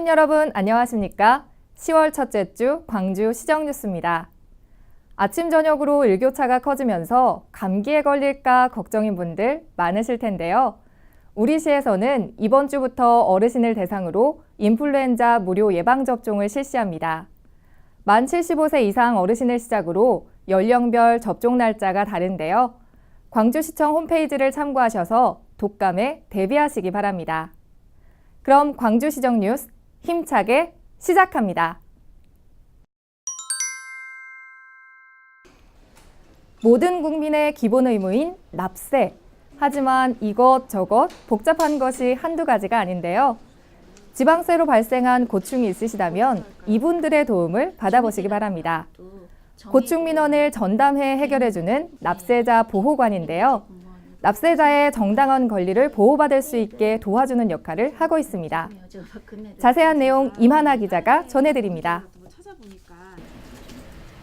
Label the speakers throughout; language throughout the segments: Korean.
Speaker 1: 시민 여러분 안녕하십니까? 10월 첫째 주 광주 시정뉴스입니다. 아침 저녁으로 일교차가 커지면서 감기에 걸릴까 걱정인 분들 많으실 텐데요. 우리 시에서는 이번 주부터 어르신을 대상으로 인플루엔자 무료 예방접종을 실시합니다. 만 75세 이상 어르신을 시작으로 연령별 접종 날짜가 다른데요. 광주시청 홈페이지를 참고하셔서 독감에 대비하시기 바랍니다. 그럼 광주시정 뉴스 힘차게 시작합니다. 모든 국민의 기본 의무인 납세. 하지만 이것저것 복잡한 것이 한두 가지가 아닌데요. 지방세로 발생한 고충이 있으시다면 이분들의 도움을 받아보시기 바랍니다. 고충 민원을 전담해 해결해주는 납세자 보호관인데요. 납세자의 정당한 권리를 보호받을 수 있게 도와주는 역할을 하고 있습니다. 자세한 내용 임하나 기자가 전해드립니다.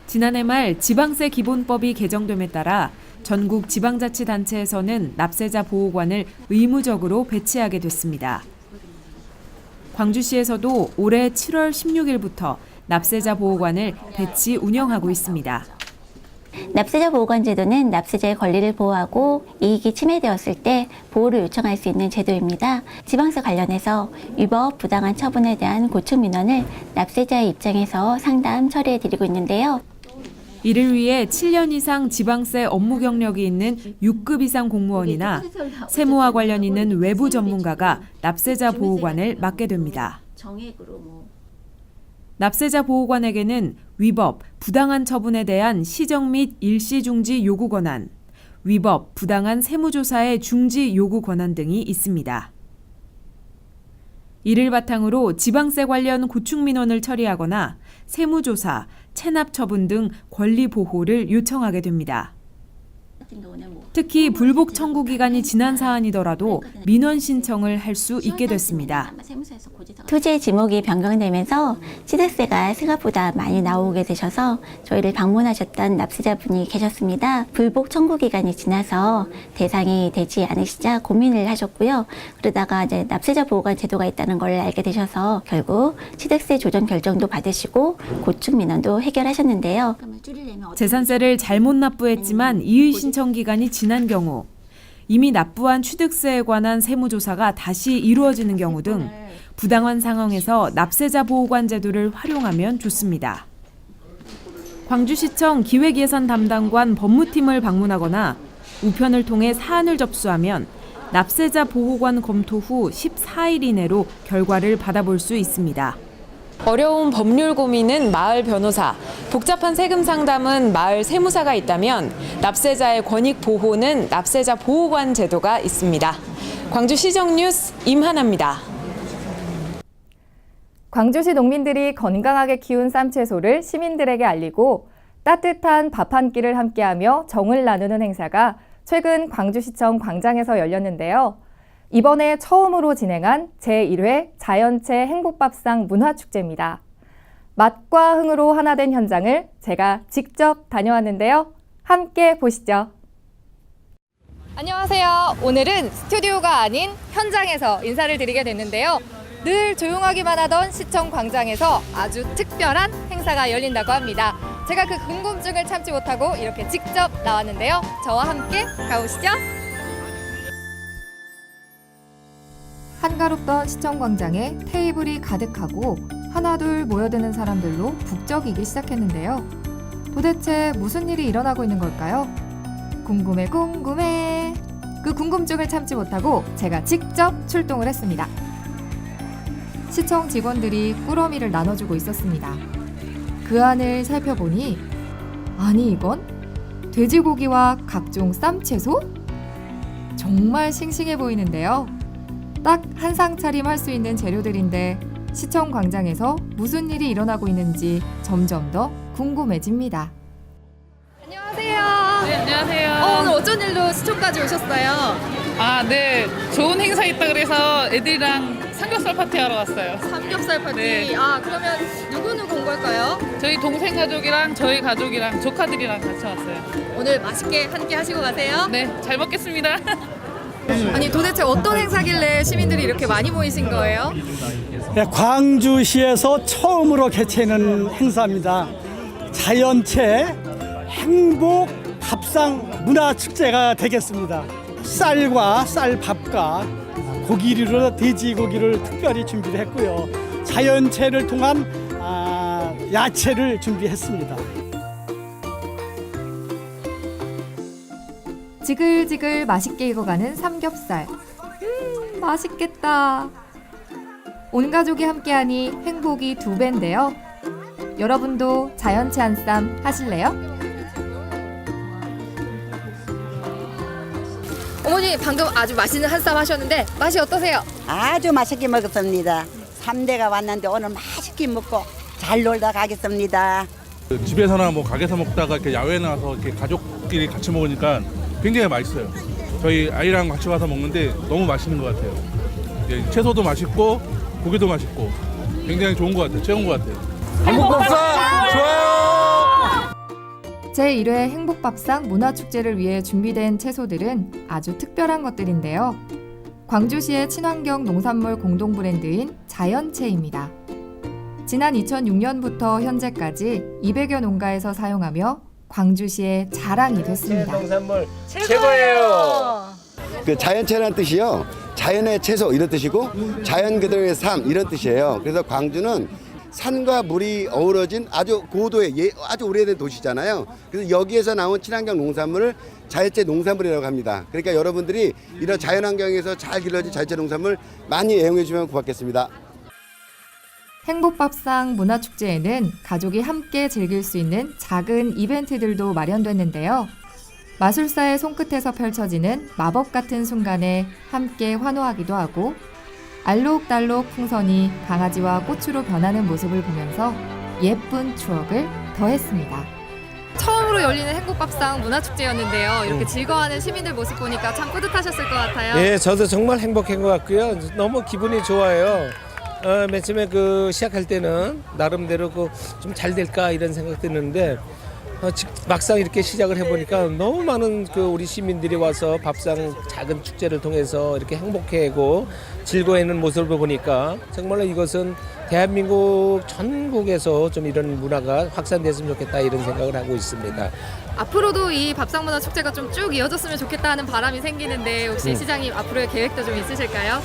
Speaker 2: 지난해 말 지방세 기본법이 개정됨에 따라 전국 지방자치단체에서는 납세자 보호관을 의무적으로 배치하게 됐습니다. 광주시에서도 올해 7월 16일부터 납세자 보호관을 배치 운영하고 있습니다.
Speaker 3: 납세자 보호관 제도는 납세자의 권리를 보호하고 이익이 침해되었을 때 보호를 요청할 수 있는 제도입니다. 지방세 관련해서 위법, 부당한 처분에 대한 고충 민원을 납세자의 입장에서 상담 처리해드리고 있는데요.
Speaker 2: 이를 위해 7년 이상 지방세 업무 경력이 있는 6급 이상 공무원이나 세무와 관련 있는 외부 전문가가 납세자 보호관을 맡게 됩니다. 납세자 보호관에게는 위법, 부당한 처분에 대한 시정 및 일시 중지 요구 권한, 위법, 부당한 세무조사의 중지 요구 권한 등이 있습니다. 이를 바탕으로 지방세 관련 고충 민원을 처리하거나 세무조사, 체납 처분 등 권리 보호를 요청하게 됩니다. 특히 불복 청구 기간이 지난 사안이더라도 민원 신청을 할 수 있게 됐습니다.
Speaker 3: 토지의 지목이 변경되면서 취득세가 생각보다 많이 나오게 되셔서 저희를 방문하셨던 납세자분이 계셨습니다. 불복 청구 기간이 지나서 대상이 되지 않으시자 고민을 하셨고요. 그러다가 이제 납세자 보호관 제도가 있다는 걸 알게 되셔서 결국 취득세 조정 결정도 받으시고 고충 민원도 해결하셨는데요.
Speaker 2: 재산세를 잘못 납부했지만 이의 신청 기간이 지난 경우, 이미 납부한 취득세에 관한 세무조사가 다시 이루어지는 경우 등 부당한 상황에서 납세자 보호관 제도를 활용하면 좋습니다. 광주시청 기획예산 담당관 법무팀을 방문하거나 우편을 통해 사안을 접수하면 납세자 보호관 검토 후 14일 이내로 결과를 받아볼 수 있습니다. 어려운 법률 고민은 마을 변호사, 복잡한 세금 상담은 마을 세무사가 있다면 납세자의 권익 보호는 납세자 보호관 제도가 있습니다. 광주시정 뉴스 임하나입니다.
Speaker 1: 광주시 농민들이 건강하게 키운 쌈채소를 시민들에게 알리고 따뜻한 밥 한 끼를 함께하며 정을 나누는 행사가 최근 광주시청 광장에서 열렸는데요. 이번에 처음으로 진행한 제1회 자연채 행복밥상 문화축제입니다. 맛과 흥으로 하나 된 현장을 제가 직접 다녀왔는데요. 함께 보시죠. 안녕하세요. 오늘은 스튜디오가 아닌 현장에서 인사를 드리게 됐는데요. 늘 조용하기만 하던 시청 광장에서 아주 특별한 행사가 열린다고 합니다. 제가 그 궁금증을 참지 못하고 이렇게 직접 나왔는데요. 저와 함께 가보시죠. 한가롭던 시청 광장에 테이블이 가득하고 하나둘 모여드는 사람들로 북적이기 시작했는데요. 도대체 무슨 일이 일어나고 있는 걸까요? 궁금해. 그 궁금증을 참지 못하고 제가 직접 출동을 했습니다. 시청 직원들이 꾸러미를 나눠주고 있었습니다. 그 안을 살펴보니 아니 이건 돼지고기와 각종 쌈채소? 정말 싱싱해 보이는데요. 딱 한 상 차림 할 수 있는 재료들인데 시청 광장에서 무슨 일이 일어나고 있는지 점점 더 궁금해집니다. 안녕하세요.
Speaker 4: 네, 안녕하세요.
Speaker 1: 오늘 어쩐 일로 시청까지 오셨어요?
Speaker 4: 아, 네. 좋은 행사 있다 그래서 애들이랑 삼겹살 파티 하러 왔어요.
Speaker 1: 삼겹살 파티.
Speaker 4: 네.
Speaker 1: 그러면 누구 온 걸까요?
Speaker 4: 저희 동생 가족이랑 저희 가족이랑 조카들이랑 같이 왔어요.
Speaker 1: 오늘 맛있게 함께 하시고 가세요.
Speaker 4: 네, 잘 먹겠습니다.
Speaker 1: 아니 도대체 어떤 행사길래 시민들이 이렇게 많이 모이신 거예요?
Speaker 5: 광주시에서 처음으로 개최하는 행사입니다. 자연체 행복 밥상 문화축제가 되겠습니다. 쌀과 쌀밥과 고기류로 돼지고기를 특별히 준비를 했고요. 자연체를 통한 야채를 준비했습니다.
Speaker 1: 지글지글 맛있게 익어가는 삼겹살. 맛있겠다. 온 가족이 함께하니 행복이 2배인데요. 여러분도 자연체 한쌈 하실래요?
Speaker 6: 어머니 방금 아주 맛있는 한쌈 하셨는데 맛이 어떠세요?
Speaker 7: 아주 맛있게 먹었습니다. 3대가 왔는데 오늘 맛있게 먹고 잘 놀다 가겠습니다.
Speaker 8: 집에서나 뭐 가게에서 먹다가 이렇게 야외에 나와서 이렇게 가족끼리 같이 먹으니까 굉장히 맛있어요. 저희 아이랑 같이 와서 먹는데 너무 맛있는 것 같아요. 채소도 맛있고 고기도 맛있고 굉장히 좋은 것 같아요. 최고인 것 같아요.
Speaker 9: 행복밥상 좋아요.
Speaker 1: 제1회 행복밥상 문화축제를 위해 준비된 채소들은 아주 특별한 것들인데요. 광주시의 친환경 농산물 공동 브랜드인 자연체입니다. 지난 2006년부터 현재까지 200여 농가에서 사용하며 광주시의 자랑이 됐습니다.
Speaker 9: 농산물 최고예요.
Speaker 10: 그 자연체라는 뜻이요. 자연의 채소 이런 뜻이고 자연 그대로의 삶 이런 뜻이에요. 그래서 광주는 산과 물이 어우러진 아주 고도의 아주 오래된 도시잖아요. 그래서 여기에서 나온 친환경 농산물을 자연체 농산물이라고 합니다. 그러니까 여러분들이 이런 자연환경에서 잘 길러진 자연체 농산물 많이 애용해 주시면 고맙겠습니다.
Speaker 1: 행복밥상 문화축제에는 가족이 함께 즐길 수 있는 작은 이벤트들도 마련됐는데요. 마술사의 손끝에서 펼쳐지는 마법 같은 순간에 함께 환호하기도 하고 알록달록 풍선이 강아지와 꽃으로 변하는 모습을 보면서 예쁜 추억을 더했습니다.
Speaker 6: 처음으로 열리는 행복밥상 문화축제였는데요. 이렇게 즐거워하는 시민들 모습 보니까 참 뿌듯하셨을 것 같아요.
Speaker 9: 예, 저도 정말 행복한 것 같고요. 너무 기분이 좋아요. 맨 처음에 시작할 때는 나름대로 좀 잘 될까 이런 생각도 했는데 막상 이렇게 시작을 해보니까 너무 많은 우리 시민들이 와서 밥상 작은 축제를 통해서 이렇게 행복해하고 즐거워하는 모습을 보니까 정말로 이것은 대한민국 전국에서 좀 이런 문화가 확산됐으면 좋겠다 이런 생각을 하고 있습니다.
Speaker 6: 앞으로도 이 밥상 문화축제가 좀 쭉 이어졌으면 좋겠다 하는 바람이 생기는데 혹시 시장님 앞으로의 계획도 좀 있으실까요?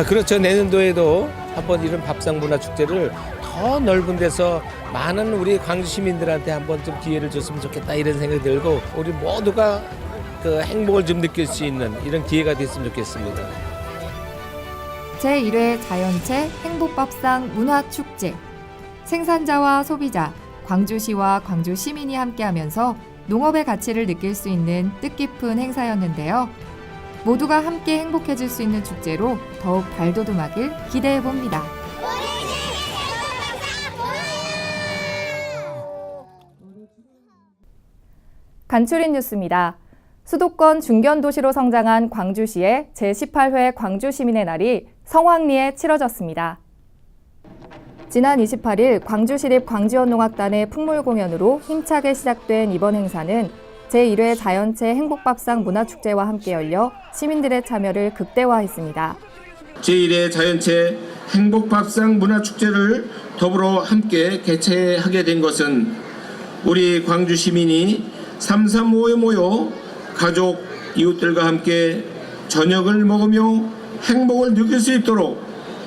Speaker 9: 그렇죠. 내년도에도 한번 이런 밥상 문화축제를 더 넓은 데서 많은 우리 광주 시민들한테 한번 좀 기회를 줬으면 좋겠다 이런 생각이 들고 우리 모두가 행복을 좀 느낄 수 있는 이런 기회가 됐으면 좋겠습니다.
Speaker 1: 제1회 자연체 행복밥상 문화축제. 생산자와 소비자, 광주시와 광주 시민이 함께하면서 농업의 가치를 느낄 수 있는 뜻깊은 행사였는데요. 모두가 함께 행복해질 수 있는 축제로 더욱 발돋움하길 기대해봅니다. 간추린 뉴스입니다. 수도권 중견도시로 성장한 광주시의 제18회 광주시민의 날이 성황리에 치러졌습니다. 지난 28일 광주시립 광주연농악단의 풍물 공연으로 힘차게 시작된 이번 행사는 제1회 자연체 행복밥상 문화축제와 함께 열려 시민들의 참여를 극대화했습니다.
Speaker 11: 제1회 자연체 행복밥상 문화축제를 더불어 함께 개최하게 된 것은 우리 광주 시민이 삼삼오오에 모여 가족, 이웃들과 함께 저녁을 먹으며 행복을 느낄 수 있도록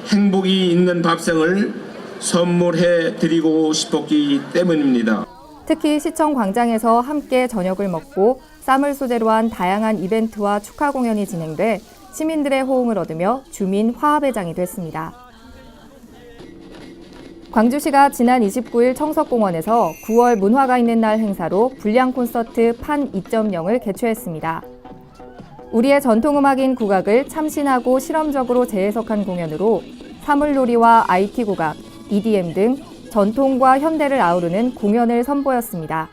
Speaker 11: 행복이 있는 밥상을 선물해 드리고 싶었기 때문입니다.
Speaker 1: 특히 시청 광장에서 함께 저녁을 먹고 쌈을 소재로 한 다양한 이벤트와 축하 공연이 진행돼 시민들의 호응을 얻으며 주민 화합의 장이 됐습니다. 광주시가 지난 29일 청석공원에서 9월 문화가 있는 날 행사로 불량 콘서트 판 2.0을 개최했습니다. 우리의 전통음악인 국악을 참신하고 실험적으로 재해석한 공연으로 사물놀이와 IT 국악, EDM 등 전통과 현대를 아우르는 공연을 선보였습니다.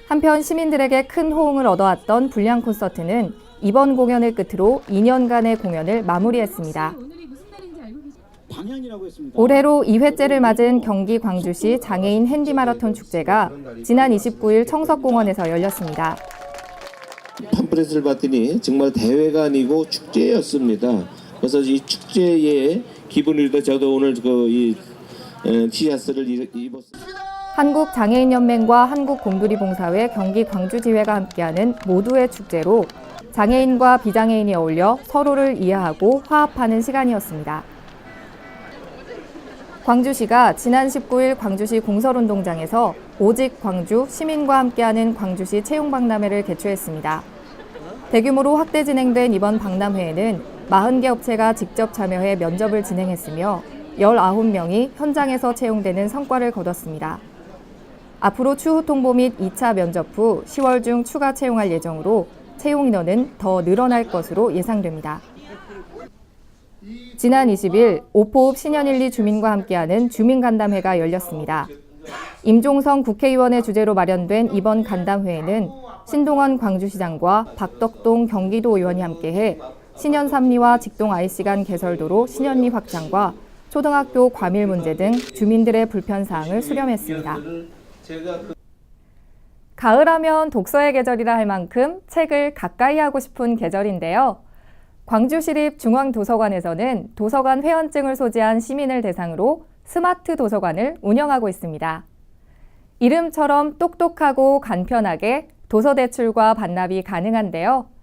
Speaker 1: 한편 시민들에게 큰 호응을 얻어왔던 불량 콘서트는 이번 공연을 끝으로 2년간의 공연을 마무리했습니다. 올해로 2회째를 맞은 경기 광주시 장애인 핸디마라톤 축제가 지난 29일 청석공원에서 열렸습니다.
Speaker 12: 팜플렛을 봤더니 정말 대회가 아니고 축제였습니다. 그래서 이 축제에
Speaker 11: 기분입니다. 저도 오늘 이 티셔츠를 입었습니다.
Speaker 1: 한국장애인연맹과 한국곰돌이봉사회 경기 광주지회가 함께하는 모두의 축제로 장애인과 비장애인이 어울려 서로를 이해하고 화합하는 시간이었습니다. 광주시가 지난 19일 광주시 공설운동장에서 오직 광주 시민과 함께하는 광주시 채용박람회를 개최했습니다. 대규모로 확대 진행된 이번 박람회에는 40개 업체가 직접 참여해 면접을 진행했으며 19명이 현장에서 채용되는 성과를 거뒀습니다. 앞으로 추후 통보 및 2차 면접 후 10월 중 추가 채용할 예정으로 채용 인원은 더 늘어날 것으로 예상됩니다. 지난 20일 오포읍 신현일리 주민과 함께하는 주민간담회가 열렸습니다. 임종성 국회의원의 주재로 마련된 이번 간담회에는 신동원 광주시장과 박덕동 경기도 의원이 함께해 신현삼리와 직동 IC 간 개설도로 신현리 확장과 초등학교 과밀 문제 등 주민들의 불편사항을 수렴했습니다. 가을하면 독서의 계절이라 할 만큼 책을 가까이 하고 싶은 계절인데요. 광주시립중앙도서관에서는 도서관 회원증을 소지한 시민을 대상으로 스마트 도서관을 운영하고 있습니다. 이름처럼 똑똑하고 간편하게 도서 대출과 반납이 가능한데요.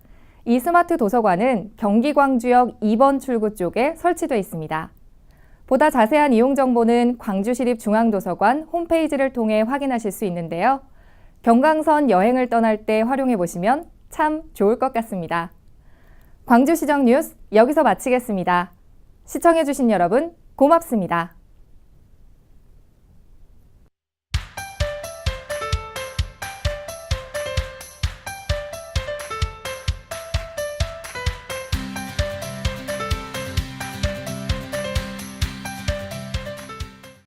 Speaker 1: 이 스마트 도서관은 경기 광주역 2번 출구 쪽에 설치되어 있습니다. 보다 자세한 이용 정보는 광주시립중앙도서관 홈페이지를 통해 확인하실 수 있는데요. 경강선 여행을 떠날 때 활용해 보시면 참 좋을 것 같습니다. 광주시정 뉴스 여기서 마치겠습니다. 시청해 주신 여러분 고맙습니다.